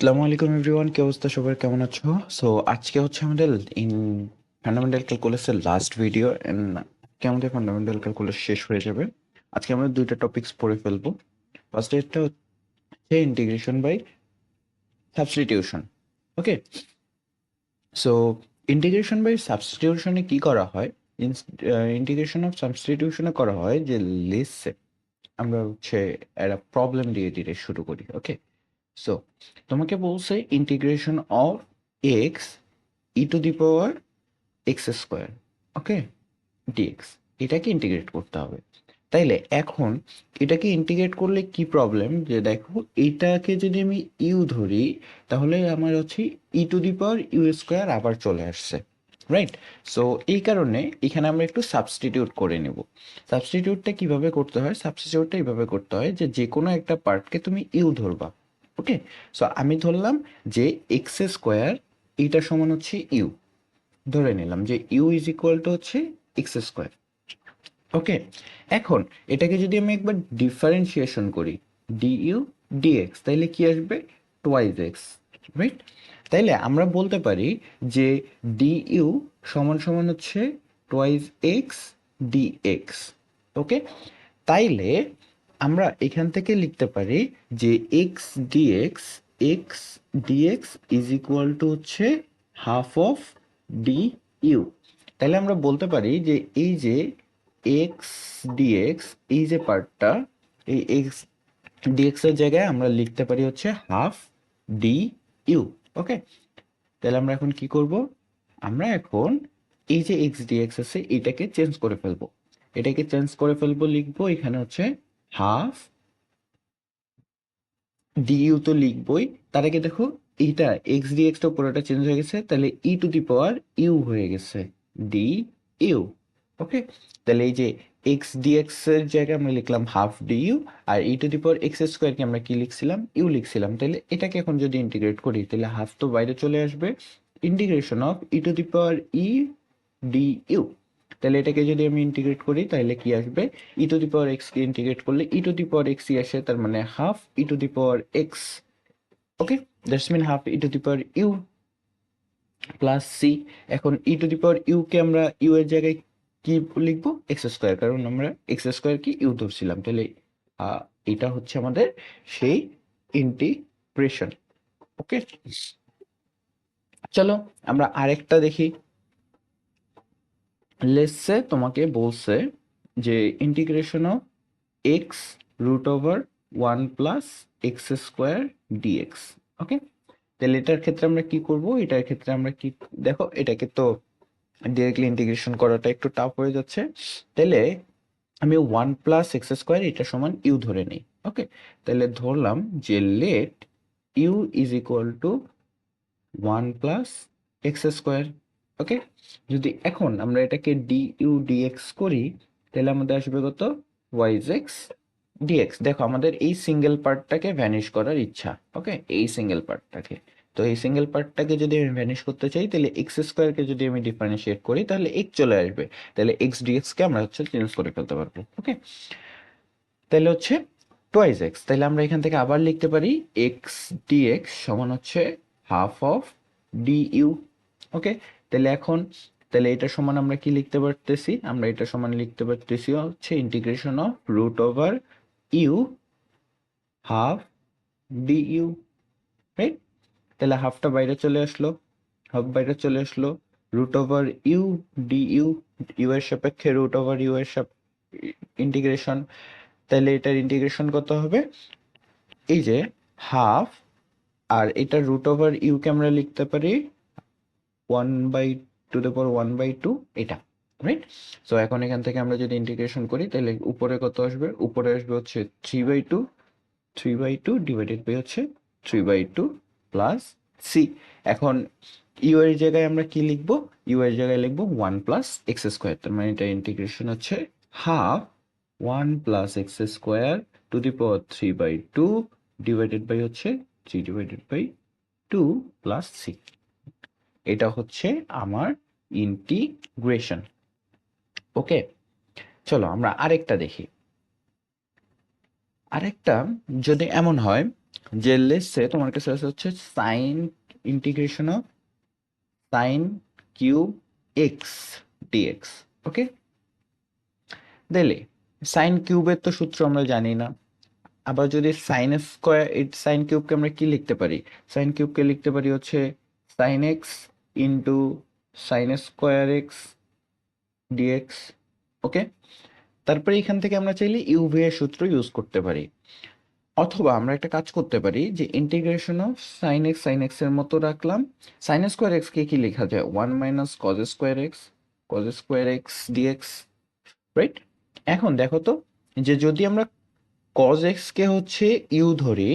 আসসালামু আলাইকুম এভরিওয়ান, কি অবস্থা সবার, কেমন আছো? সো আজকে হচ্ছে আমাদের ইন ফান্ডামেন্টাল ক্যালকুলাসের লাস্ট ভিডিও এন্ড আমাদের ফান্ডামেন্টাল ক্যালকুলাস শেষ হয়ে যাবে। আজকে আমরা দুইটা টপিকস পড়ে ফেলবো। ফার্স্ট একটা হচ্ছে integration by substitution. Okay, so integration by সাবস্টিটিউশনে কি করা হয়? ইন্টিগ্রেশন অফ সাবস্টিটিউশনে করা হয় যে লেসে আমরা হচ্ছে একটা প্রবলেম দিয়ে দিতে শুরু করি। ওকে, সো তোমাকে বলছে integration of x e to the power x square, okay, dx, এটাকে ইন্টিগ্রেট করতে হবে। তাইলে এখন এটাকে ইন্টিগ্রেট করলে কি প্রবলেম, যে দেখো এটাকে যদি আমি ইউ ধরি তাহলে আমার হচ্ছে e to the power u square আবার চলে আসছে, রাইট? সো এই কারণে এখানে আমরা একটু সাবস্টিটিউট করে নেব। সাবস্টিটিউটটা কিভাবে করতে হয়? সাবস্টিটিউটটা এইভাবে করতে হয় যে যে কোনো একটা পার্টকে তুমি ইউ ধরবা। ওকে, সো আমি ধরলাম যে এক্স স্কোয়ার এইটা সমান হচ্ছে ইউ, ধরে নিলাম যে ইউ ইজ ইকুয়াল টু হচ্ছে এক্স স্কোয়ার। ওকে, এখন এটাকে যদি আমি একবার ডিফারেন্সিয়েশন করি, ডি ইউ ডিএক্স, তাইলে কি আসবে? Twice x, right? তাইলে আমরা বলতে পারি যে ডি ইউ সমান সমান হচ্ছে টোয়াইজ এক্স ডিএক্স। ওকে, তাইলে আমরা এখান থেকে লিখতে পারি যে x dx, x dx is equal to হচ্ছে হাফ অফ ডি ইউ। তাহলে আমরা বলতে পারি যে এই যে এক্স ডিএক্স, এই যে পার্টটা, এই এক্স ডিএক্স এর জায়গায় আমরা লিখতে পারি হচ্ছে হাফ ডি ইউ। ওকে, তাহলে আমরা এখন কি করব? আমরা এখন এই যে এক্স ডিএক্স আছে এটাকে চেঞ্জ করে ফেলবো। এটাকে চেঞ্জ করে ফেলবো, লিখবো এখানে হচ্ছে হাফ ডিইউ, তো লিখবই। তার আগে দেখো এইটা এক্স ডিএক্স টা পুরোটা চেঞ্জ হয়ে গেছে, তাহলে ই টু দি পাওয়ার ইউ হয়ে গেছে ডি ইউ। ওকে, তাহলে এই যে এক্স ডিএক্স এর জায়গায় আমরা লিখলাম হাফ ডিইউ, আর e to the power x square কে আমরা কি লিখছিলাম? ইউ লিখছিলাম। তাহলে এটাকে এখন যদি ইন্টিগ্রেট করি তাহলে হাফ তো বাইরে চলে আসবে, integration of e to the power e d u. তাহলে এটাকে যদি আমি ইন্টিগ্রেট করি তাহলে কি আসবে? E to the power x কে ইন্টিগ্রেট করলে e to the power x আসে, তার মানে half e to the power x. Okay, that's mean half e to the power u plus c. এখন e to the power you কে আমরা you এর জায়গায় কি লিখবো? এক্স স্কোয়ার, কারণ আমরা এক্স স্কোয়ার কি ইউ ধরছিলাম। তাহলে আহ, এটা হচ্ছে আমাদের সেই ইন্টিগ্রেশন। ওকে, চলো আমরা আরেকটা দেখি। লেটসে তোমাকে বলছে যে integration of x root over one plus x square d x. Okay, তাহলে এটার ক্ষেত্রে আমরা কি করব? এটার ক্ষেত্রে আমরা কি, দেখো এটাকে তো ডিরেক্টলি ইন্টিগ্রেশন করাটা একটু টাফ হয়ে যাচ্ছে। তাহলে আমি ওয়ান প্লাস এক্স স্কোয়ার এটা সমান ইউ ধরে নিই। ওকে, তাহলে ধরলাম যে let u is equal to one plus x square. Okay, যদি এখন আমরা এটাকে ডি ইউ ডিএক্স করি তাহলে আমাদের আসবে কত? Wise x dx. দেখো আমাদের এই সিঙ্গেল পার্টটাকে ভ্যানিশ করার ইচ্ছা। ওকে, এই সিঙ্গেল পার্টটাকে, তো এই সিঙ্গেল পার্টটাকে যদি আমি ভ্যানিশ করতে চাই তাহলে এক্স স্কোয়ারকে যদি আমি ডিফারেন্সিয়েট করি তাহলে এক্স চলে আসবে। তাহলে এক্স ডিএক্স কে আমরা হচ্ছে চেঞ্জ করে ফেলতে পারবো। ওকে, তাহলে হচ্ছে টোয়াইজ এক্স। তাহলে আমরা এখান থেকে আবার লিখতে পারি এক্স ডিএক্স সমান হচ্ছে half of d u. Okay, তাহলে এখন তাহলে এটা সমান আমরা কি লিখতে পারতেছি? আমরা এটা সমান লিখতে পারতেছি হচ্ছে integration of root over u half d u, right? তাহলে হাফটা বাইরে চলে আসলো, হাফ বাইরে চলে আসলো, root over u d u, u এর সাপেক্ষে রুট ওভার ইউ এর ইন্টিগ্রেশন। তাহলে এটার ইন্টিগ্রেশন কত হবে? এই যে হাফ, আর এটা রুট ওভার ইউ কে আমরা লিখতে পারি one by two the power one by two, এটা, রাইট? সো এখন এখান থেকে আমরা যদি ইন্টিগ্রেশন করি তাহলে উপরে কত আসবে? উপরে আসবে হচ্ছে three by two, three by two divided by হচ্ছে three by two plus c. এখন ইউ এর জায়গায় আমরা কি লিখবো? ইউ এর জায়গায় লিখবো ওয়ান প্লাস এক্স স্কোয়ার, তার মানে এটা ইন্টিগ্রেশন হচ্ছে half one plus x square to the power three by two divided by হচ্ছে three divided by two plus c. এটা হচ্ছে আমার ইন্টিগ্রেশন। ওকে, চলো আমরা আরেকটা দেখি। আরেকটা যদি এমন হয় যে লেটসে তোমার কাছে আছে হচ্ছে sine integration of sine cube x dx. Okay, দিলে সাইন কিউবের তো সূত্র আমরা জানি না। আবার যদি সাইন স্কোয়ার, সাইন কিউবকে আমরা কি লিখতে পারি? সাইন কিউবকে লিখতে পারি হচ্ছে sine x into sine square x dx. Okay, তারপরে এখান থেকে আমরা চাইলে ইউভি এর সূত্র ইউজ করতে পারি, অথবা আমরা একটা কাজ করতে পারি যে ইন্টিগ্রেশন অফ সাইন এক্স এর মতো রাখলাম। সাইন স্কোয়ার এক্স কে কি লেখা যায়? One minus cos square x dx, right? এখন দেখো তো, যে যদি আমরা কজ এক্স কে হচ্ছে ইউ ধরি,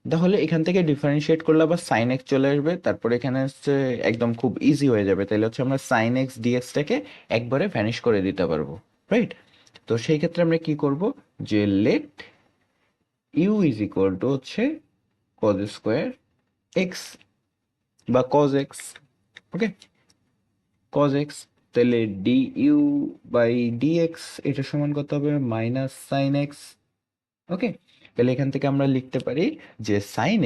তাহলে এখান থেকে ডিফারেন্সিয়েট করলে আবার সাইন এক্স চলে আসবে, তারপরে এখানে হচ্ছে একদম খুব ইজি হয়ে যাবে। তাহলে হচ্ছে আমরা সাইন এক্স ডিএক্সটাকে একবারে ভ্যানিশ করে দিতে পারবো, রাইট? তো সেই ক্ষেত্রে আমরা কি করব, যে let u is equal to হচ্ছে কজ স্কোয়ার এক্স বা cos x. Okay, cos x, তাহলে d u by d x এটা সমান কত হবে? Minus sine x. ওকে, তাহলে এখান থেকে আমরা লিখতে পারি যে সাইন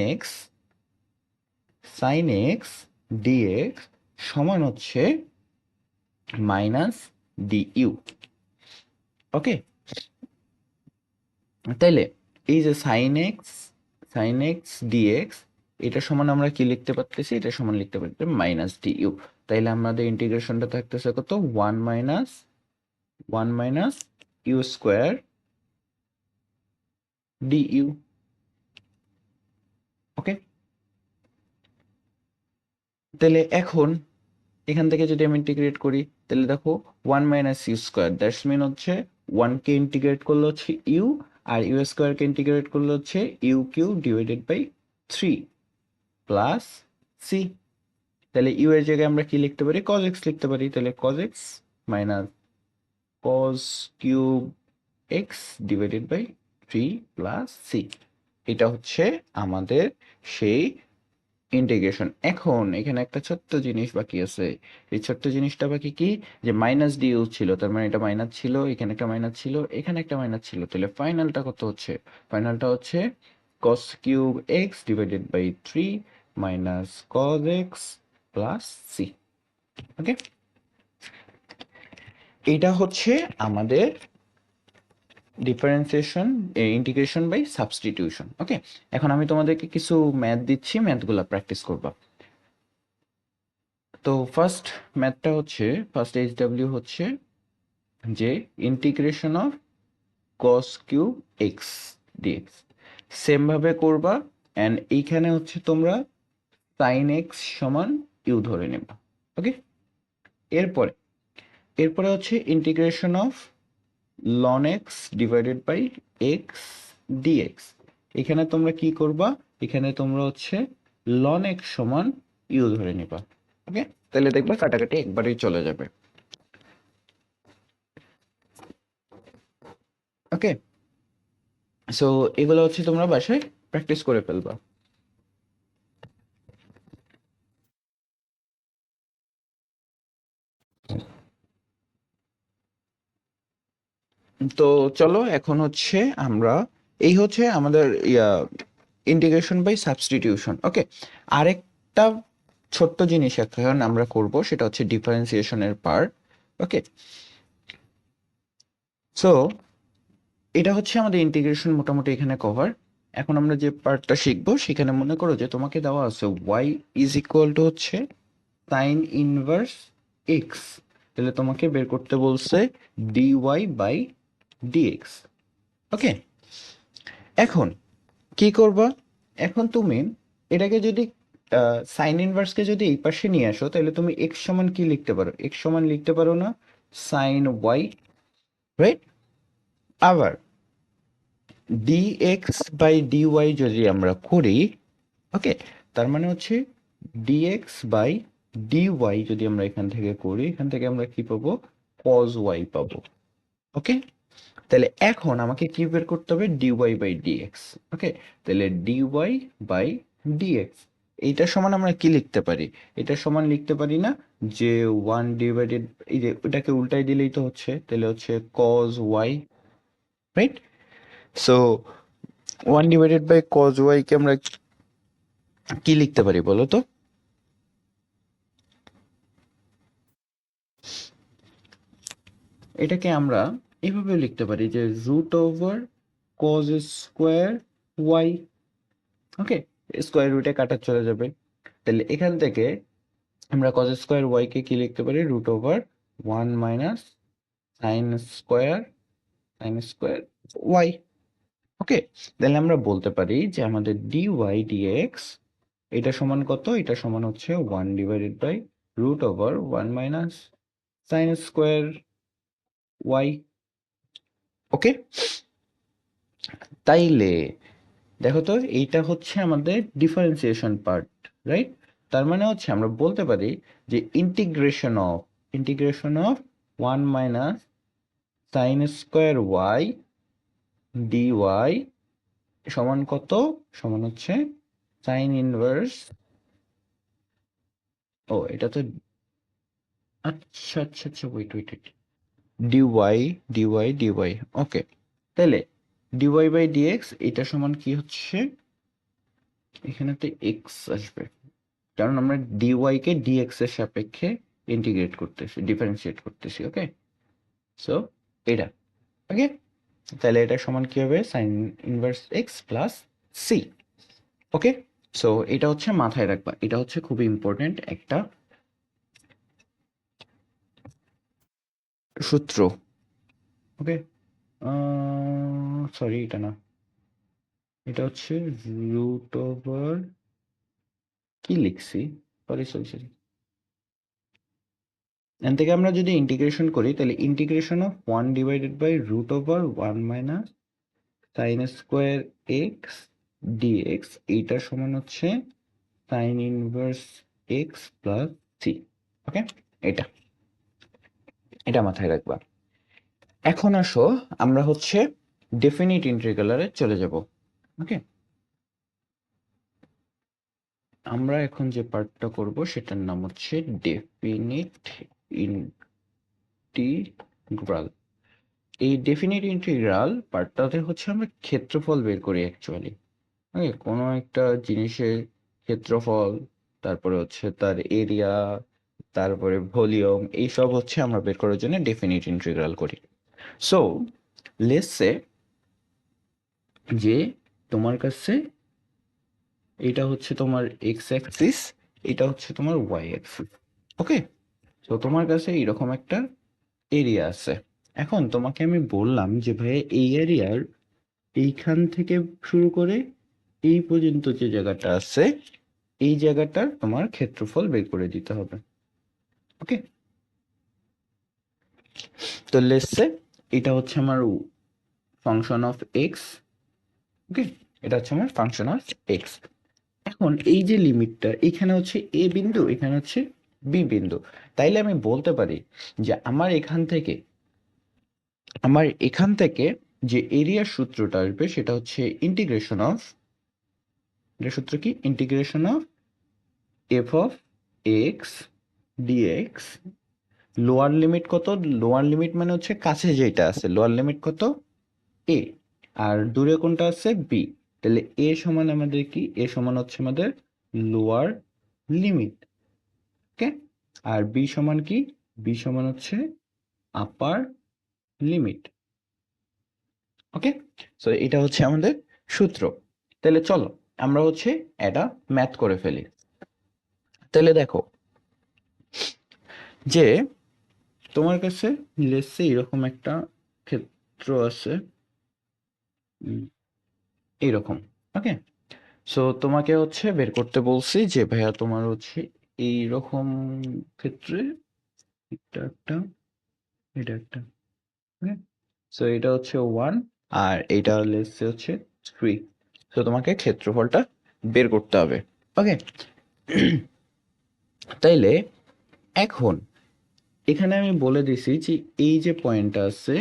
এক্স ডিএক্স সমান হচ্ছে মাইনাস ডি ইউ। ওকে, তাইলে এই যে সাইন এক্স ডিএক্স এটা সমান আমরা কি লিখতে পারতেছি? এটা সমান লিখতে পারতেছি মাইনাস ডি ইউ। তাইলে আমাদের ইন্টিগ্রেশনটা থাকতেছে কত? One minus u square d u. Okay, তাহলে এখন এখান থেকে যদি আমি ইন্টিগ্রেট করি, তাহলে দেখো one minus u square, that's mean হচ্ছে ওয়ানকে ইন্টিগ্রেট করলে হচ্ছে ইউ, আর ইউ স্কোয়ারকে ইন্টিগ্রেট করলে হচ্ছে u cube divided by three plus c. তাহলে ইউ এর জায়গায় আমরা কি লিখতে পারি? কজ এক্স লিখতে পারি। তাহলে cos x minus cos cube x divided by three plus c, এটা হচ্ছে আমাদের সেই ইন্টিগ্রেশন। এখন এখানে একটা ছোট্ট জিনিস বাকি আছে। এই ছোট্ট জিনিসটা বাকি কি, যে মাইনাস ডি ইউ ছিল, তার মানে এটা মাইনাস ছিল, এখানে একটা মাইনাস ছিল, এখানে একটা মাইনাস ছিল। তাহলে ফাইনালটা কত হচ্ছে? ফাইনালটা হচ্ছে cos cube x divided by three minus cos x plus c. Okay, এটা হচ্ছে আমাদের differentiation, integration by substitution. Okay, এখন আমি তোমাদেরকে কিছু ম্যাথ দিচ্ছি, ম্যাথগুলো প্র্যাকটিস করবা। তো ফার্স্ট এইচডব্লিউ হচ্ছে যে integration of cos cube x dx same ভাবে করবা, অ্যান্ড এইখানে হচ্ছে তোমরা সাইন এক্স সমান ইউ ধরে নেবা। ওকে, এরপরে এরপরে হচ্ছে integration of ln x divided by x dx. এখানে তোমরা কি করবা? এখানে তোমরা হচ্ছে লন এক্স সমান ইউ ধরে নিবা। ওকে, তাহলে দেখবা কাটাকাটি একবারেই চলে যাবে। ওকে, সো এগুলো হচ্ছে তোমরা বাসায় প্র্যাকটিস করে ফেলবা। তো চলো এখন হচ্ছে আমরা, এই হচ্ছে আমাদের ইন্টিগ্রেশন বাই সাবস্টিটিউশন। ওকে, আরেকটা ছোট্ট জিনিস এখন আমরা করব, সেটা হচ্ছে ডিফারেন্সিয়েশনের পার্ট। ওকে, সো এটা হচ্ছে আমাদের ইন্টিগ্রেশন মোটামুটি এখানে কভার। এখন আমরা যে পার্টটা শিখবো, সেখানে মনে করো যে তোমাকে দেওয়া আছে y ইজ ইকুয়াল টু হচ্ছে সাইন ইনভার্স এক্স, তাহলে তোমাকে বের করতে বলছে ডিওয়াই বাই ডিএক্স। ওকে, এখন কি করবা? এখন তুমি এটাকে যদি সাইন ইনভার্সকে যদি এই পাশে নিয়ে আসো, তাহলে তুমি এক্স সমান কি লিখতে পারো? এক্স সমান লিখতে পারো না সাইন ওয়াই, রাইট? আবার ডিএক্স বাই ডিওয়াই যদি আমরা করি, ওকে, তার মানে হচ্ছে ডিএক্স বাই ডিওয়াই যদি আমরা এখান থেকে করি, এখান থেকে আমরা কি পাবো? কজ ওয়াই পাবো। ওকে, তাহলে এখন আমাকে কি বের করতে হবে? Dy by dx. ওকে, তাহলে ডিওয়াই বাই ডিএক্স এইটা সমান আমরা কি লিখতে পারি? এটা সমান লিখতে পারি না যে ওয়ান ডিভাইডেড, এই যে ওটাকে উল্টাই দিলেই তো হচ্ছে, তাহলে হচ্ছে cos y, right? So 1/cos y কে আমরা কি লিখতে পারি বলো তো? এটাকে আমরা এভাবে লিখতে পারি যে √cos² y। ওকে, স্কোয়ার রুটে কাটা চলে যাবে, তাহলে এখান থেকে আমরা cos² কে কি লিখতে পারি? √1 মাইনাস sin² y। ওকে, তাহলে আমরা বলতে পারি যে আমাদের dy/dx এটা সমান কত? এটা সমান হচ্ছে 1/√1 মাইনাস sin²y। ওকে, তাইলে দেখো তো, এইটা হচ্ছে আমাদের ডিফারেন্সিয়েশন পার্ট, রাইট? তার মানে হচ্ছে আমরা বলতে পারি যে integration of 1 minus sin² y dy সমান কত? সমান হচ্ছে সাইন ইনভার্স, ও এটা তো, আচ্ছা আচ্ছা আচ্ছা, ওয়েট ওয়েট ওয়েট, dy। ওকে, তাহলে dy/dx এটা সমান কি হচ্ছে? এখানে তো এক্স আসবে, কারণ আমরা ডিওয়াই কে ডিএক্স এর সাপেক্ষে ইন্টিগ্রেট করতেছি, ডিফারেন্সিয়েট করতেছি। ওকে, সো এটা, ওকে, তাহলে এটা সমান কি হবে? Sine inverse x plus c. Okay, so এটা হচ্ছে মাথায় রাখবা, এটা হচ্ছে খুবই ইম্পর্টেন্ট একটা সূত্র। ওকে, সরি এটা না, এটা হচ্ছে √, কি লিখছি, সরি সরি সরি, এখান থেকে আমরা যদি ইন্টিগ্রেশন করি তাহলে integration of 1/√1 minus sin²x dx এইটার সমান হচ্ছে sine inverse x plus c. Okay, এটা এটা মাথায় রাখবা। এখন আসো আমরা হচ্ছে ডেফিনিট ইন্টিগ্রালে চলে যাব। ওকে, আমরা এখন যে পার্টটা করব সেটার নাম হচ্ছে ডেফিনিট ইন্টিগ্রাল। এই ডেফিনিট ইন্টিগ্রাল পার্টটাতে হচ্ছে আমরা ক্ষেত্রফল বের করি অ্যাকচুয়ালি। ওকে, কোনো একটা জিনিসের ক্ষেত্রফল, তারপরে হচ্ছে তার এরিয়া, তারপরে ভলিউম, এইসব হচ্ছে আমরা বের করার জন্য ডেফিনিট ইন্টিগ্রাল করি। সো লেটস সে যে তোমার কাছে এটা হচ্ছে তোমার এক্স অ্যাক্সিস, এটা হচ্ছে তোমার ওয়াই অ্যাক্সিস। ওকে, তো তোমার কাছে এরকম একটা এরিয়া আছে। এখন তোমাকে আমি বললাম যে ভাই এই এরিয়ার এইখান থেকে শুরু করে এই পর্যন্ত যে জায়গাটা আছে, এই জায়গাটার তোমার ক্ষেত্রফল বের করে দিতে হবে। ওকে, তো লেটস সে এটা হচ্ছে আমার ফাংশন অফ এক্স। ওকে, এটা হচ্ছে আমার ফাংশন অফ এক্স। এখন এই যে লিমিটটা, এখানে হচ্ছে এ বিন্দু, এখানে হচ্ছে বি বিন্দু, তাইলে আমি বলতে পারি যে আমার এখান থেকে যে এরিয়ার সূত্রটা আসবে সেটা হচ্ছে ইন্টিগ্রেশন অফ, এটা সূত্র কি? Integration of f of x dx. Lower limit কত? লোয়ার লিমিট মানে হচ্ছে কাছে যেটা আছে, লোয়ার লিমিট কত? এ, আর দূরে কোনটা আছে? বি। তাহলে এ সমান আমাদের কি? এ সমান হচ্ছে আমাদের লোয়ার লিমিট। ওকে, আর বি সমান কি? বি সমান হচ্ছে আপার লিমিট। ওকে, সো এটা হচ্ছে আমাদের সূত্র। তাহলে চলো আমরা হচ্ছে এটা ম্যাথ করে ফেলি। তাহলে দেখো যে তোমার কাছে লেটস সে এরকম একটা ক্ষেত্র আছে, এইরকম। ওকে, সো তোমাকে হচ্ছে বের করতে বলছি যে ভাইয়া তোমার হচ্ছে এইরকম ক্ষেত্রে এটা একটা, এটা একটা। ওকে, সো এটা হচ্ছে 1 আর এটা লেটস সে হচ্ছে 3। সো তোমাকে ক্ষেত্রফলটা বের করতে হবে। ওকে, তাইলে এখন এখানে আমি বলে দিছি যে এই যে পয়েন্টটা আছে,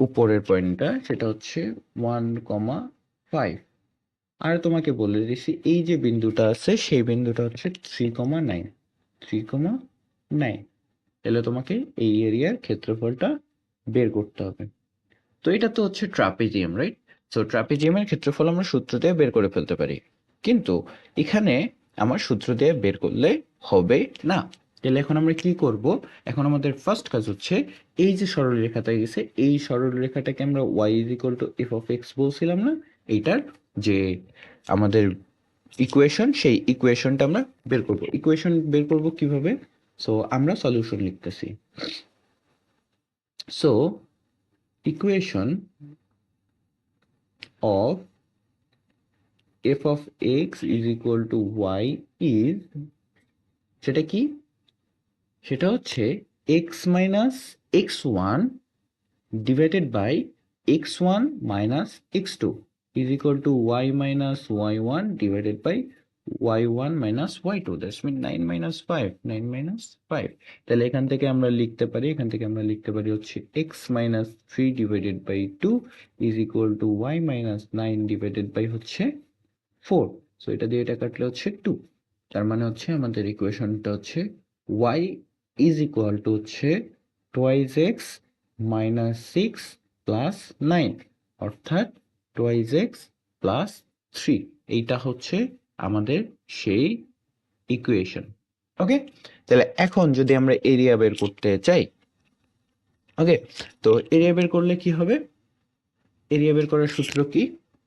উপরের পয়েন্টটা, সেটা হচ্ছে 1,5, আর তোমাকে বলে দিছি এই যে বিন্দুটা আছে সেই বিন্দুটা হচ্ছে 3,9, 3,9। তাহলে তোমাকে এই এরিয়ার ক্ষেত্রফলটা বের করতে হবে। তো এটা তো হচ্ছে ট্রাপিজিয়াম, রাইট? সো ট্রাপিজিয়ামের ক্ষেত্রফল আমরা সূত্র দিয়ে বের করে ফেলতে পারি, কিন্তু এখানে আমার সূত্র দিয়ে বের করলে হবে না। তাহলে এখন আমরা কি করব? এখন আমাদের ফার্স্ট কাজ হচ্ছে এই যে সরলরেখাটা গেছে, এই সরলরেখাটাকে আমরা y is equal two F of x বলছিলাম না, এইটার যে আমাদের ইকুয়েশন, সেই ইকুয়েশনটা আমরা বের করব। ইকুয়েশন বের করব কিভাবে? সো আমরা সলিউশন লিখতেছি। So equation of f of x is equal to y is, সেটা কি? সেটা হচ্ছে x minus x1 divided by x1 minus x2 is equal to y minus y1 divided by y1 minus y2. That's mean 9 minus 5, 9 minus 5. তাহলে এখান থেকে আমরা লিখতে পারি হচ্ছে x minus 3 divided by 2 is equal to y minus 9 divided by হচ্ছে 4. So এটা দিয়ে এটা কাটলে হচ্ছে 2। তার মানে হচ্ছে আমাদের ইকুয়েশনটা হচ্ছে y is equal to হচ্ছে twice x minus 6 plus 9, অর্থাৎ twice x plus 3। এইটা হচ্ছে আমাদের সেই ইকুয়েশন। ওকে, তাহলে এখন যদি আমরা এরিয়া বের করতে চাই, ওকে, তো এরিয়া বের করলে কি হবে? এরিয়া বের করার সূত্র কি?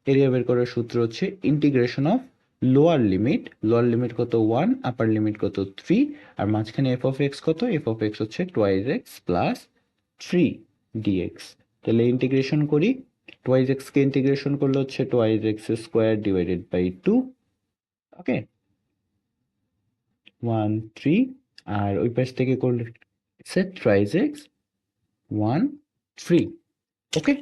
এরিয়া বের করার সূত্র হচ্ছে ইন্টিগ্রেশন অফ লোয়ার লিমিট কত 1, আপার লিমিট কত 3, আর মাঝখানে এফ অফ এক্স কত? এফ অফ এক্স হচ্ছে টুয়াইজ এক্স প্লাস 3 ডিএক্স। তাহলে ইন্টিগ্রেশন করি, টুয়াইজ এক্স কে ইন্টিগ্রেশন করলে হচ্ছে twice x square divided by 2। Okay, 1 3, আর ওই পাশ থেকে করলে ট্রাইজ এক্স 1 3। ওকে,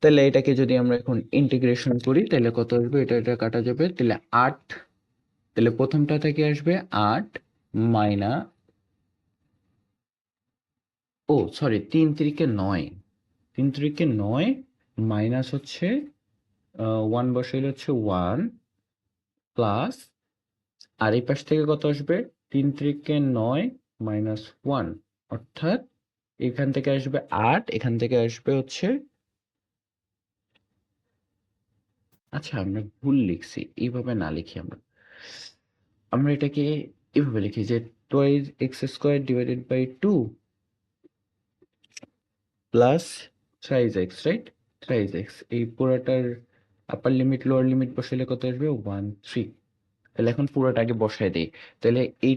তাহলে এটাকে যদি আমরা এখন ইন্টিগ্রেশন করি তাহলে কত আসবে? এটা কাটা যাবে, তাহলে 8। তাহলে প্রথমটা থেকে আসবে 8 মাইনা, ও সরি, 3 3 কে 9, 3 3 কে 9 মাইনাস হচ্ছে 1 বসাইলে হচ্ছে 1 প্লাস, আর এই পাশ থেকে কত আসবে? 3 3 কে 9 মাইনাস 1, অর্থাৎ এখান থেকে আসবে 8, এখান থেকে আসবে হচ্ছে, আচ্ছা আমরা ভুল লিখছি, এইভাবে না লিখি আমরা, আমরা এটাকে এভাবে লিখি যে twice x square divided by 2 plus thrice x, right? Thrice x, এই পুরোটার আপার লিমিট লোয়ার লিমিট বসাইলে কত আসবে? 1 3। তাহলে এখন পুরোটা আগে বসাই দিই, তাহলে এই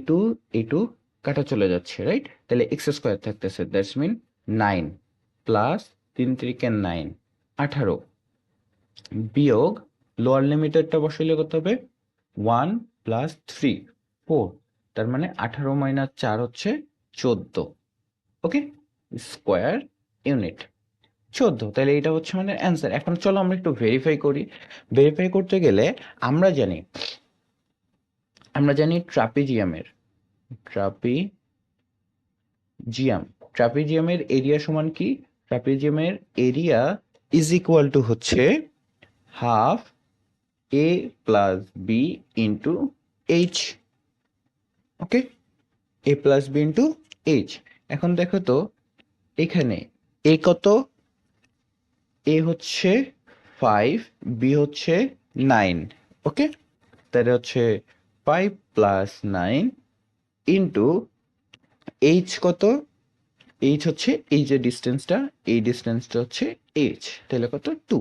টু কাটা চলে যাচ্ছে, রাইট? তাহলে এক্স স্কোয়ার থাকতেছে, দ্যাটস মিন 9 প্লাস 3 3 কে 9 18 বিয়োগ লোয়ার লিমিটেরটা বসাইলে কত হবে? 1 প্লাস 3 4, তার মানে 18 মাইনাস 4 হচ্ছে 14। ওকে, স্কোয়ার ইউনিট 14। তাহলে এটা হচ্ছে আমাদের অ্যান্সার। এখন চলো আমরা একটু ভেরিফাই করি। ভেরিফাই করতে গেলে আমরা জানি ট্রাপিজিয়ামের এরিয়া সমান কি? ট্রাপিজিয়ামের এরিয়া ইজ ইকুয়াল টু হচ্ছে হাফ এ প্লাস বি ইন্টু এইচ। ওকে, এ প্লাস বি ইন্টু এইচ। এখন দেখো তো এখানে এ কত? এ হচ্ছে 5, বি হচ্ছে 9। ওকে, তাহলে হচ্ছে 5 প্লাস 9 ইন্টু এইচ কত? এইচ হচ্ছে এই যে ডিস্টেন্সটা, এই ডিস্টেন্সটা হচ্ছে এইচ, তাহলে কত? 2।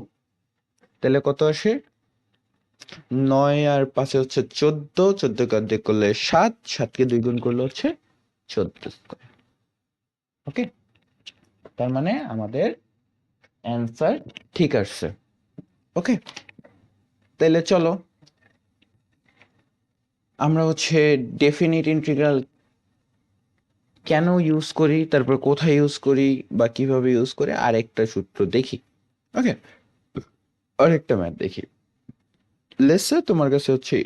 তাহলে কত আসে? 9 আর 5 হচ্ছে 14, 14 কে অর্ধেক করলে 7, 7 কে 2 গুণ করলে হচ্ছে 14 স্কয়ার। ওকে, তার মানে আমাদের অ্যান্সার ঠিক আসছে। ওকে, তাহলে চলো আমরা হচ্ছে ডেফিনিট ইন্টিগ্রাল কেন ইউজ করি, তারপর কোথায় ইউজ করি বা কিভাবে ইউজ করে আরেকটা সূত্র দেখি। ওকে, আরেকটা ম্যাথ দেখি। লেটস সে তোমার কাছে হচ্ছে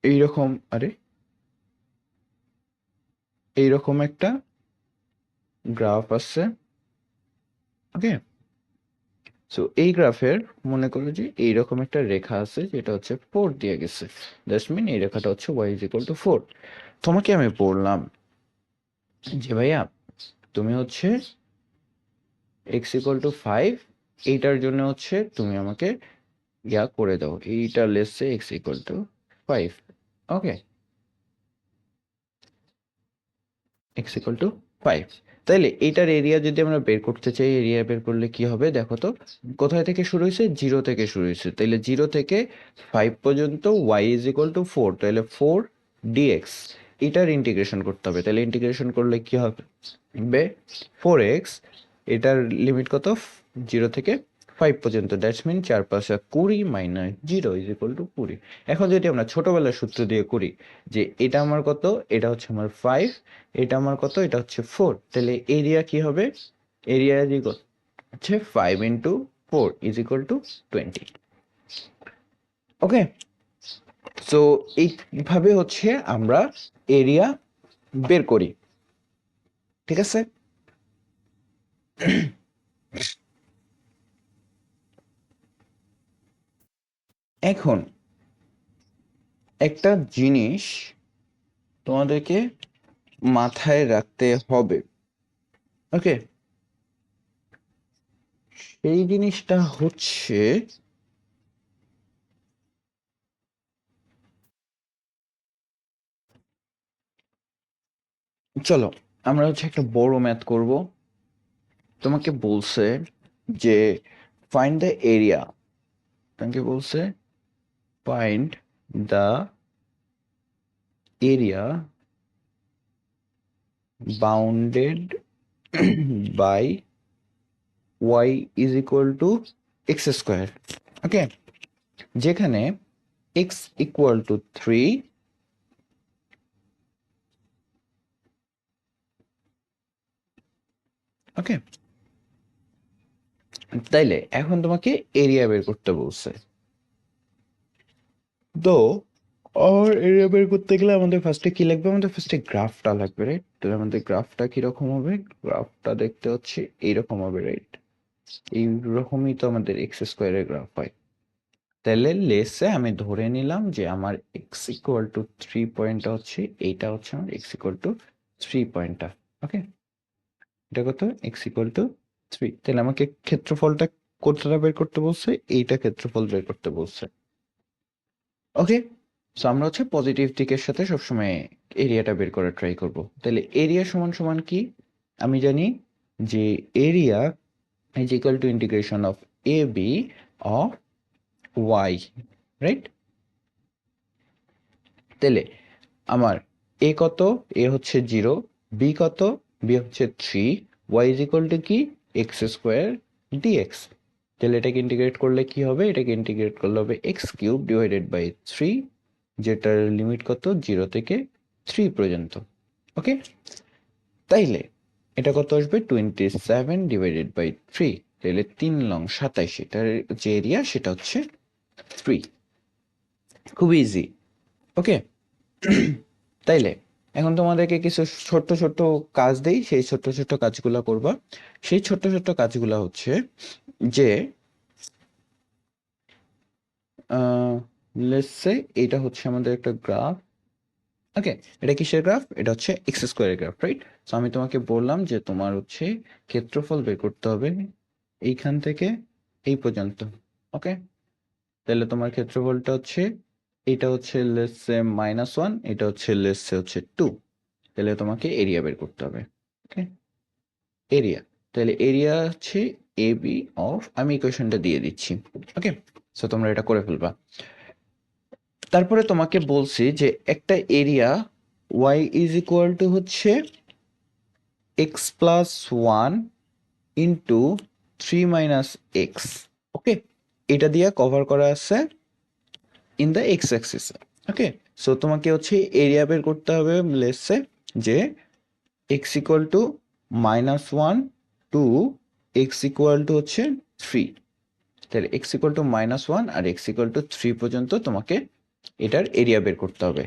এইরকম, এইরকম একটা গ্রাফ আছে। ওকে, সো এই গ্রাফের মনে করো যে এইরকম একটা রেখা আছে যেটা হচ্ছে 4 দিয়ে গেছে, দ্যাটস মিন এই রেখাটা হচ্ছে y ইজ ইকুয়াল টু 4। তোমাকে আমি বললাম যে ভাইয়া তুমি হচ্ছে x ইকুয়াল টু 5 এইটার জন্য হচ্ছে তুমি আমাকে ইয়া করে দাও, এইটা let's say x equal to 5। Okay, x equal to 5। তাইলে এটার এরিয়া যদি আমরা বের করতে চাই, এরিয়া বের করলে কি হবে দেখো তো, কোথায় থেকে শুরু হয়েছে, 0 থেকে শুরু হয়েছে, তাইলে 0 থেকে 5 পর্যন্ত y ইজ ইকুয়াল টু 4, তাহলে 4 dx এটার ইন্টিগ্রেশন করতে হবে। তাহলে ইন্টিগ্রেশন করলে কি হবে, 4x, এটার লিমিট কত, 0 থেকে 5 পর্যন্ত, that's mean 4 5 20 minus 0 is equal to 20। এখন যদি আমরা ছোটবেলার সূত্র দিয়ে করি যে এটা আমার কত, এটা হচ্ছে আমার 5, এটা আমার কত, এটা হচ্ছে 4, তাহলে এরিয়া কি হবে, এরিয়া ইজ ইকুয়াল হচ্ছে 5 into 4 is equal to 20। Okay, so এইভাবে হচ্ছে আমরা এরিয়া বের করি, ঠিক আছে। এখন একটা জিনিস তোমাদেরকে মাথায় রাখতে হবে, ওকে, সেই জিনিসটা হচ্ছে চলো আমরা হচ্ছে একটা বড় ম্যাথ করব। তোমাকে বলছে যে ফাইন্ড দ্য এরিয়া, তোমাকে বলছে find the area bounded by y is equal to x square. Okay, যেখানে x ইকুয়াল টু 3, ওকে, তাইলে এখন তোমাকে এরিয়া বের করতে বলছে। তো আর এরিয়া বের করতে গেলে আমাদের ফার্স্টে কি লাগবে, আমাদের ফার্স্টে গ্রাফটা লাগবে, রাইট। তাহলে আমাদের গ্রাফটা কিরকম হবে, গ্রাফটা দেখতে হচ্ছে এইরকম হবে, রাইট। এইরকমই তো আমাদের এক্স স্কোয়ারের গ্রাফ হয়। তাহলে লেসে আমি ধরে নিলাম যে আমার এক্স ইকুয়াল টু 3 পয়েন্টটা হচ্ছে, এইটা হচ্ছে আমার এক্স ইকুয়াল টু 3 পয়েন্টটা। ওকে, এটা কত, এক্স ইকুয়াল টু 3। তাহলে আমাকে ক্ষেত্রফলটা কোথাটা বের করতে বলছে, এইটা ক্ষেত্রফল বের করতে বলছে। ওকে, সো আমরা হচ্ছে পজিটিভ দিকের সাথে সবসময় এরিয়াটা বের করার ট্রাই করব। তাহলে এরিয়া সমান সমান কি, আমি জানি যে area is equal to integration of a b of y, right. তাহলে আমার এ কত, এ হচ্ছে 0, বি কত, বি হচ্ছে 3, ওয়াই ইজ ইকুয়াল টু কি, এক্স স্কোয়ার ডিএক্স। তাহলে এটাকে ইন্টিগ্রেট করলে কি হবে, এটাকে ইন্টিগ্রেট করলে হবে এক্স কিউব ডিভাইডেড বাই 3, যেটার লিমিট কত, 0 থেকে 3 পর্যন্ত। ওকে, তাইলে এটা কত আসবে, 27 ডিভাইডেড বাই 3, তাহলে 3 লং 27, এটার যে এরিয়া সেটা হচ্ছে 3। খুব ইজি। ওকে, তাইলে এখন তোমাদেরকে কিছু ছোট্ট ছোট্ট কাজ দেই, সেই ছোট্ট ছোট্ট কাজগুলো করবা। সেই ছোট্ট ছোট্ট কাজগুলো হচ্ছে যে লেটস সে এটা হচ্ছে আমাদের একটা গ্রাফ। ওকে, এটা কিসের গ্রাফ, এটা হচ্ছে এক্স স্কোয়ারের গ্রাফ, রাইট। সো আমি তোমাকে বললাম যে তোমার হচ্ছে ক্ষেত্রফল বের করতে হবে এইখান থেকে এই পর্যন্ত। ওকে, তাহলে তোমার ক্ষেত্রফলটা হচ্ছে, এটা হচ্ছে লেটস সে -1, এটা হচ্ছে লেটস সে হচ্ছে 2। তাহলে তোমাকে এরিয়া বের করতে হবে। ওকে, এরিয়া, তাহলে এরিয়া হচ্ছে এ বি অফ, আমি ইকুয়েশনটা দিয়ে দিচ্ছি। ওকে, সো তোমরা এটা করে ফেলবা। তারপরে তোমাকে বলছি যে একটা area y is equal to হচ্ছে x plus 1 into 3 minus x. Okay, এটা দিয়ে কভার করা আছে in the x axis. Okay, so তোমাকে হচ্ছে এরিয়া বের করতে হবে, লেটস সে যে x equal to -1 to x equal to হচ্ছে 3। তাহলে এক্স ইকুয়াল টু -1 আর এক্স ইকুয়াল টু 3 পর্যন্ত তোমাকে এটার এরিয়া বের করতে হবে।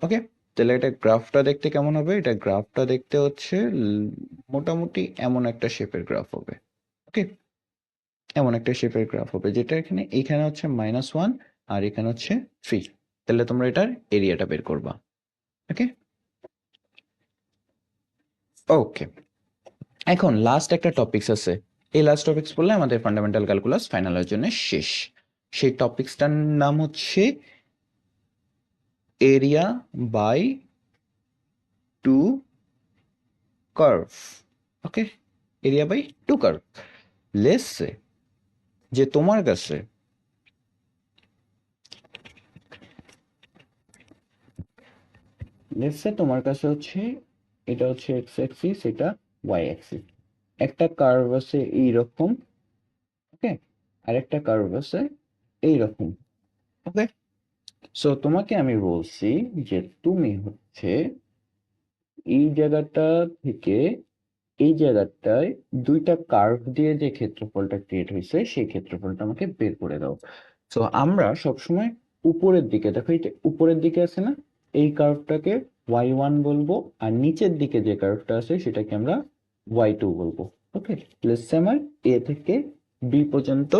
ওকে, তাহলে এটা গ্রাফটা দেখতে কেমন হবে, এটা গ্রাফটা দেখতে হচ্ছে মোটামুটি এমন একটা শেপের গ্রাফ হবে। ওকে, এমন একটা শেপের গ্রাফ হবে, যেটা এখানে এইখানে হচ্ছে -1 আর এখানে হচ্ছে 3। তাহলে তোমরা এটার এরিয়াটা বের করবা। ওকে, ওকে, এখন লাস্ট একটা টপিকস আছে, এই লাস্ট টপিক্স পড়লে আমাদের ফান্ডামেন্টাল ক্যালকুলাস ফাইনালের জন্য শেষ। সেই টপিক্সটার নাম হচ্ছে area by two curve. Okay, area by two curve. Let's say যে তোমার কাছে হচ্ছে এটা হচ্ছে এক্স অ্যাক্সিস, এটা ওয়াই অ্যাক্সিস, একটা কার্ভ আছে এইরকম, ওকে, আর একটা কার্ভ আছে এইরকম। ওকে, সো তোমাকে আমি বলছি যে তুমি হচ্ছে এই জায়গাটা থেকে এই জায়গাটায় দুইটা কার্ভ দিয়ে যে ক্ষেত্রফলটা ক্রিয়েট হয়েছে সেই ক্ষেত্রফলটা আমাকে বের করে দাও। সো আমরা সবসময় উপরের দিকে, দেখো এটা উপরের দিকে আছে না, এই কার্ভটাকে y1 বলবো, আর নিচের দিকে যে কার্ভটা আছে সেটাকে আমরা y2 বলবো। ওকে, লেটস সে আমার a থেকে b পর্যন্ত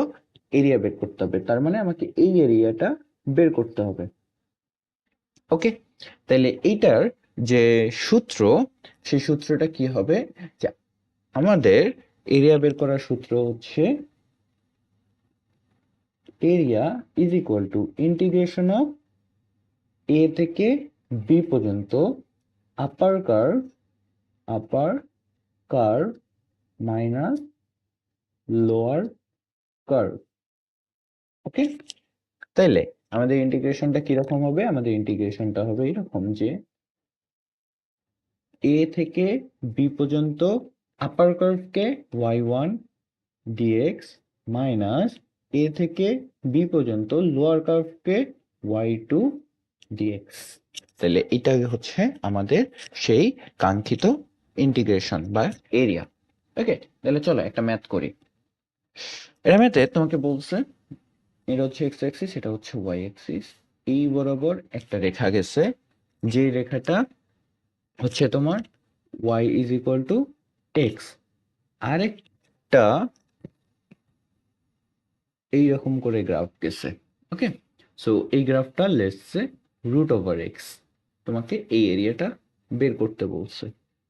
এরিয়া বের করতে হবে, তার মানে আমাকে এই এরিয়াটা বের করতে হবে। ওকে, তাহলে এইটার যে সূত্র, সেই সূত্রটা কি হবে, যে আমাদের এরিয়া বের করার সূত্র হচ্ছে area is equal to integration of a থেকে বি পর্যন্ত upper curve minus lower curve. Okay, তাইলে আমাদের ইন্টিগ্রেশনটা কিরকম হবে, আমাদের ইন্টিগ্রেশনটা হবে এরকম যে এ থেকে বি পর্যন্ত আপার কার্ভকে y1 dx মাইনাস এ থেকে বি পর্যন্ত লোয়ার কার্ভকে y2 dx। তাহলে এটা হচ্ছে আমাদের সেই কাঙ্ক্ষিত ইন্টিগ্রেশন বা এরিয়া। ওকে, তাহলে চলো একটা ম্যাথ করি। এটা ম্যাথে তোমাকে বলছে এটা হচ্ছে এক্স অ্যাক্সিস, এটা হচ্ছে ওয়াই অ্যাক্সিস, এই বরাবর একটা রেখা গেছে, যে রেখাটা হচ্ছে তোমার y is equal to x, আরেকটা এইরকম করে গ্রাফ গেছে। ওকে, সো এই গ্রাফটা let's say root over x, তোমাকে এই এরিয়াটা বের করতে বলছে।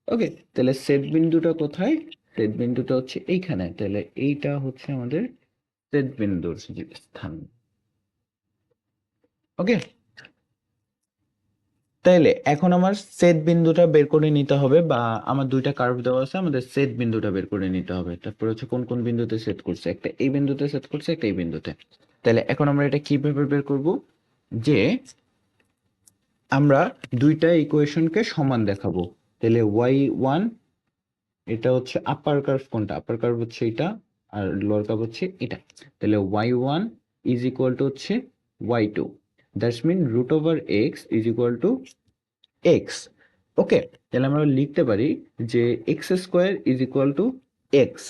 ওকে, তাহলে সেট বিন্দুটা কোথায়, সেট বিন্দুটা হচ্ছে এইখানে, তাহলে এইটা হচ্ছে আমাদের সেট বিন্দুর যে স্থান। ওকে, তাইলে এখন আমার সেট বিন্দুটা বের করে নিতে হবে, বা আমার দুইটা কার্ভ দেওয়া আছে, আমাদের সেট বিন্দুটা বের করে নিতে হবে। তারপর হচ্ছে কোন কোন বিন্দুতে সেট করছে, একটা এই বিন্দুতে সেট করছে, একটা এই বিন্দুতে। তাহলে এখন আমরা এটা কিভাবে বের করব, যে আমরা দুইটা ইকুয়েশনকে সমান দেখাবো। তাহলে y1, এটা হচ্ছে আপার কার্ভ, কোনটা আপার কার্ভ হচ্ছে এটা, আর লোয়ার কার্ভ হচ্ছে এটা। তাহলে y1 ইজ ইকুয়াল টু হচ্ছে y2, that's mean root over x is equal to x. Okay, তাহলে আমরা লিখতে পারি যে x square is equal to x.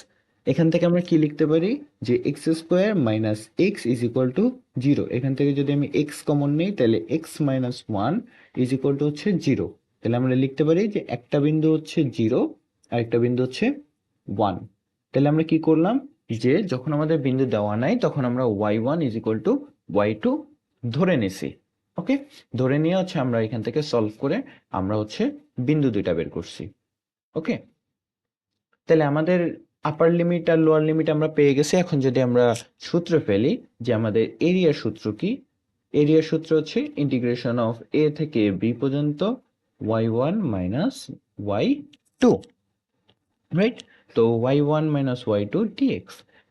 এখান থেকে আমরা কি লিখতে পারি, যে x square minus x is equal to zero. এখান থেকে যদি আমি এক্স কমন নিই তাহলে x minus one is equal to হচ্ছে জিরো। তাহলে আমরা লিখতে পারি যে একটা বিন্দু হচ্ছে জিরো আর একটা বিন্দু হচ্ছে ওয়ান। তাহলে আমরা কি করলাম, যে যখন আমাদের বিন্দু দেওয়া নাই তখন আমরা y1 is equal two y2 ধরে নিছি। ওকে, ধরে নিয়ে হচ্ছে আমরা এখান থেকে সলভ করে আমরা হচ্ছে বিন্দু দুইটা বের করছি। ওকে, তাহলে আমাদের আপার লিমিট আর লোয়ার লিমিট আমরা পেয়ে গেছি। এখন যদি আমরা সূত্র ফেলি যে আমাদের এরিয়ার সূত্র কি, এরিয়ার সূত্র হচ্ছে ইন্টিগ্রেশন অফ এ থেকে বি পর্যন্ত y1 মাইনাস y2, রাইট? তো y1 মাইনাস y2 dx।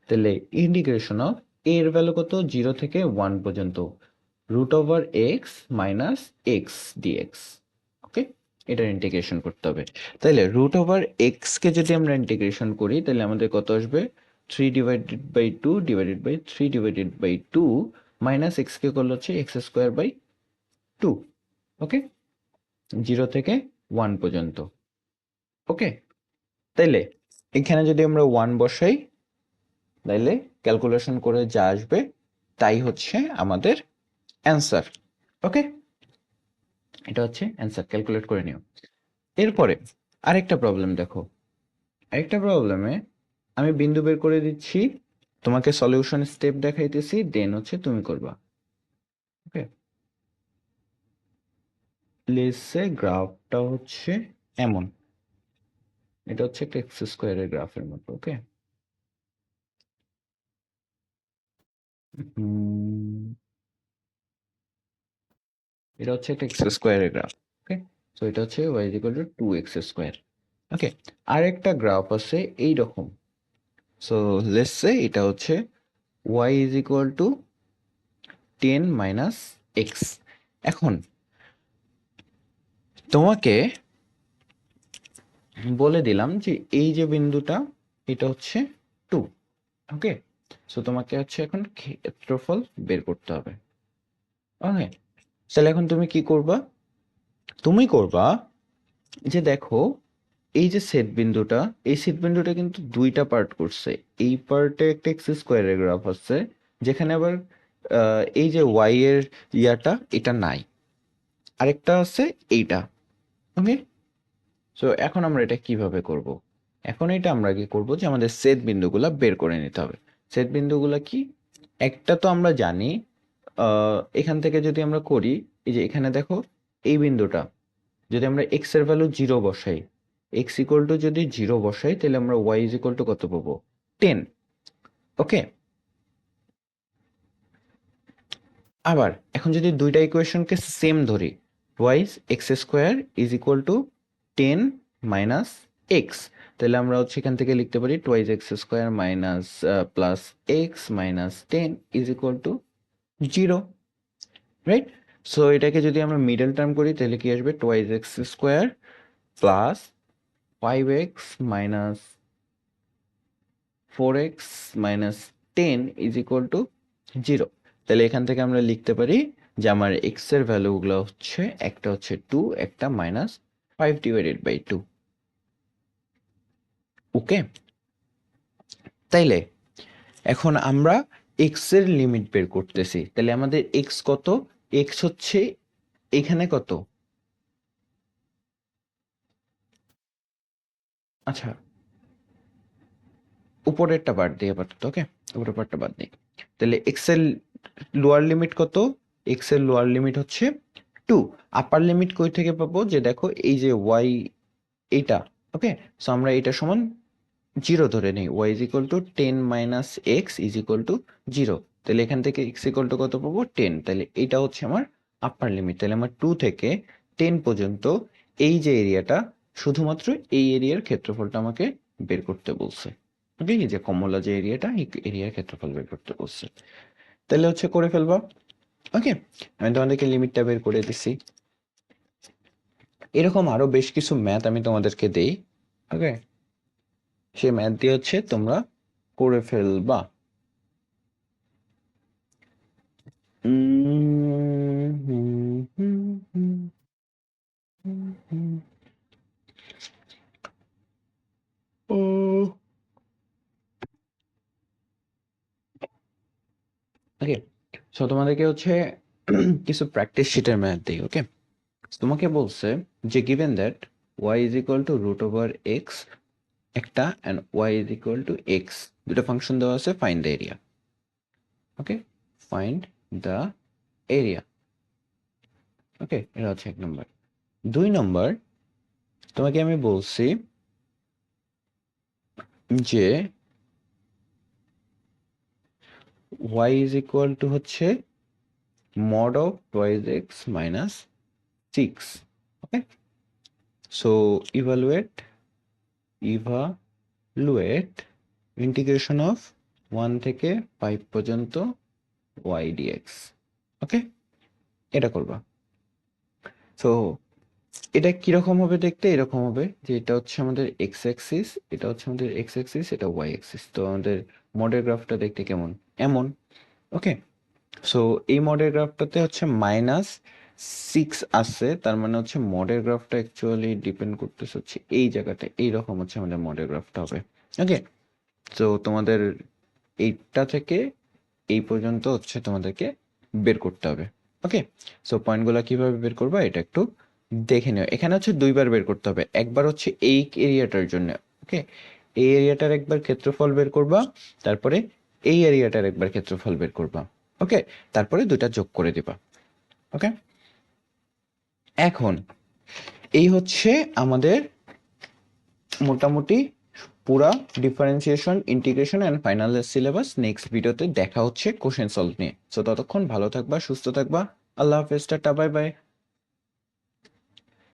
তাহলে ইন্টিগ্রেশন অফ এর ভ্যালু কত, 0 থেকে 1 পর্যন্ত, root over x minus x dx. Okay, এটার ইন্টিগ্রেশন করতে হবে। তাহলে রুট ওভার এক্স কে যদি আমরা ইন্টিগ্রেশন করি তাহলে আমাদের কত আসবে, 3 divided by 2 divided by 3 divided by 2 minus x কে করলে হচ্ছে এক্স স্কোয়ার বাই 2। ওকে, 0 থেকে 1 পর্যন্ত। ওকে, তাইলে এখানে যদি আমরা 1 বসাই তাইলে ক্যালকুলেশন করে যা আসবে তাই হচ্ছে আমাদের অ্যান্সার। ওকে, এটা হচ্ছে অ্যান্সার, ক্যালকুলেট করে নিও। এরপরে আরেকটা প্রবলেম দেখো, আরেকটা প্রবলেমে আমি বিন্দু বের করে দিচ্ছি, তোমাকে সলিউশন স্টেপ দেখাইতেছি, দেন হচ্ছে তুমি করবা। ওকে, লেটসে গ্রাফটা হচ্ছে এমন, এটা হচ্ছে একটা এক্স স্কোয়ারের গ্রাফের মতো। ওকে, এটা হচ্ছে একটা এক্স স্কোয়ারের গ্রাফ। ওকে, সো এটা হচ্ছে y is equal to 2x square. Okay, আরেকটা গ্রাফ আছে এইরকম। সো লেটস সে এটা হচ্ছে y is equal to 10 minus x. এখন তোমাকে বলে দিলাম যে এই যে বিন্দুটা এটা হচ্ছে 2। ওকে, সো তোমাকে হচ্ছে এখন ক্ষেত্রফল বের করতে হবে। ওকে, তাহলে এখন তুমি কি করবা? তুমি করবা যে দেখো এই যে সেট বিন্দুটা, এই সেট বিন্দুটা কিন্তু দুইটা পার্ট করছে। এই পার্টে একটা এক্স স্কোয়ারের গ্রাফ আছে, যেখানে আবার এই যে ওয়াই এর ইয়াটা এটা নাই, আরেকটা আছে এইটা। ওকে, সো এখন আমরা এটা কিভাবে করব? এখন এটা আমরা কি করব যে আমাদের সেট বিন্দুগুলা বের করে নিতে হবে। সেট বিন্দুগুলা কি? একটা তো আমরা জানি, এখান থেকে যদি আমরা করি, এই যে এখানে দেখো এই বিন্দুটা যদি আমরা এক্স এর ভ্যালু 0 বসাই, এক্স ইকুয়াল টু যদি 0 বসাই, তাহলে আমরা ওয়াই ইজ ইকুয়াল টু কত পাবো? 10। ওকে, আবার এখন যদি দুইটা ইকুয়েশনকে সেম ধরি, y x square is equal to 10 minus x, তাহলে আমরা হচ্ছে এখান থেকে লিখতে পারি twice x square minus plus x minus 10 is equal to 0, right? So এটাকে যদি আমরা মিডল টার্ম করি তাহলে কি আসবে? Twice x square plus 5x minus 4x minus 10 is equal to 0। তাহলে এখান থেকে আমরা লিখতে পারি যে আমার x এর ভ্যালুগুলো হচ্ছে, একটা হচ্ছে 2, একটা মাইনাস 5/2। ওকে, তাইলে এখন আমরা x এর লিমিট বের করতেছি। তাহলে আমাদের x কত? x হচ্ছে এখানে কত? আচ্ছা, উপরেরটা বাদ দিই আপাতত। ওকে, উপরের পার্টটা বাদ দিই। তাহলে এক্স এর লোয়ার লিমিট কত? এক্স এর লোয়ার লিমিট হচ্ছে 2। আপার লিমিট কই থেকে পাবো? যে দেখো এই যে ওয়াই এইটা। ওকে, সো আমরা এটা সমান 0 ধরে নেই। Y is equal to 10 minus x is equal to 0। তাহলে এখান থেকে এক্স ইকুয়াল টু কত পাবো? 10। তাহলে এটা হচ্ছে আমার আপার লিমিট। তাহলে আমার 2 থেকে 10 পর্যন্ত এই যে এরিয়াটা, শুধুমাত্র এই এরিয়ার ক্ষেত্রফলটা আমাকে বের করতে বলছে। ওকে, এই যে কমলা যে এরিয়াটা, এই এরিয়ার ক্ষেত্রফল বের করতে বলছে। তাহলে হচ্ছে করে ফেলবা। ওকে, আমি তোমাদেরকে লিমিটটা বের করে দিছি। এরকম আরো বেশ কিছু ম্যাথ আমি তোমাদেরকে দেই। ওকে, সেই ম্যাথ দিয়ে হচ্ছে তোমরা করে ফেলবা। ওকে, সো তোমাদেরকে হচ্ছে কিছু প্র্যাকটিস শিটের ম্যাথ দিই। ওকে, তোমাকে বলছে যে given that y is equal to root over x একটা and y is equal to x, দুটো ফাংশন দেওয়া আছে, find the area. Okay, find the area. Okay, এটা হচ্ছে 1 নম্বর। 2 নম্বর, তোমাকে আমি বলছি যে y ইজ ইকুয়াল টু হচ্ছে mod of twice x minus 6. Okay, so evaluate integration of 1 থেকে 5 পর্যন্ত y dx। ওকে, এটা করবা। সো এটা কিরকম হবে দেখতে? এরকম হবে যে এটা হচ্ছে আমাদের এক্স অ্যাক্সিস, এটা হচ্ছে আমাদের এক্স অ্যাক্সিস, এটা ওয়াই অ্যাক্সিস। তো আমাদের মডেল গ্রাফটা দেখতে কেমন? এমন। ওকে, সো এই মডেল গ্রাফটাতে হচ্ছে -6 আছে, তার মানে হচ্ছে মডেল গ্রাফটা অ্যাকচুয়ালি ডিপেন্ড করতেছে হচ্ছে এই জায়গাটা, এইরকম হচ্ছে আমাদের মডেল গ্রাফটা হবে। ওকে, তো তোমাদের এইটা থেকে এই পর্যন্ত হচ্ছে তোমাদেরকে বের করতে হবে। ওকে, সো পয়েন্টগুলো কিভাবে বের করবা এটা একটু দেখে নিও। এখানে হচ্ছে দুইবার বের করতে হবে। একবার হচ্ছে এই এরিয়াটার জন্য। ওকে, এই এরিয়াটার একবার ক্ষেত্রফল বের করবা, তারপরে এই এরিয়াটার একবার ক্ষেত্রফল বের করবা। ওকে, তারপরে দুইটা যোগ করে দিবা। ওকে, এখন এই হচ্ছে আমাদের মোটামুটি পুরা differentiation, integration and final syllabus next ভিডিওতে দেখা হচ্ছে কোশ্চেন সলভ নিয়ে। সো ততক্ষণ ভালো থাকবা, সুস্থ থাকবা। আল্লাহ হাফেজ, টাটা, বাই বাই।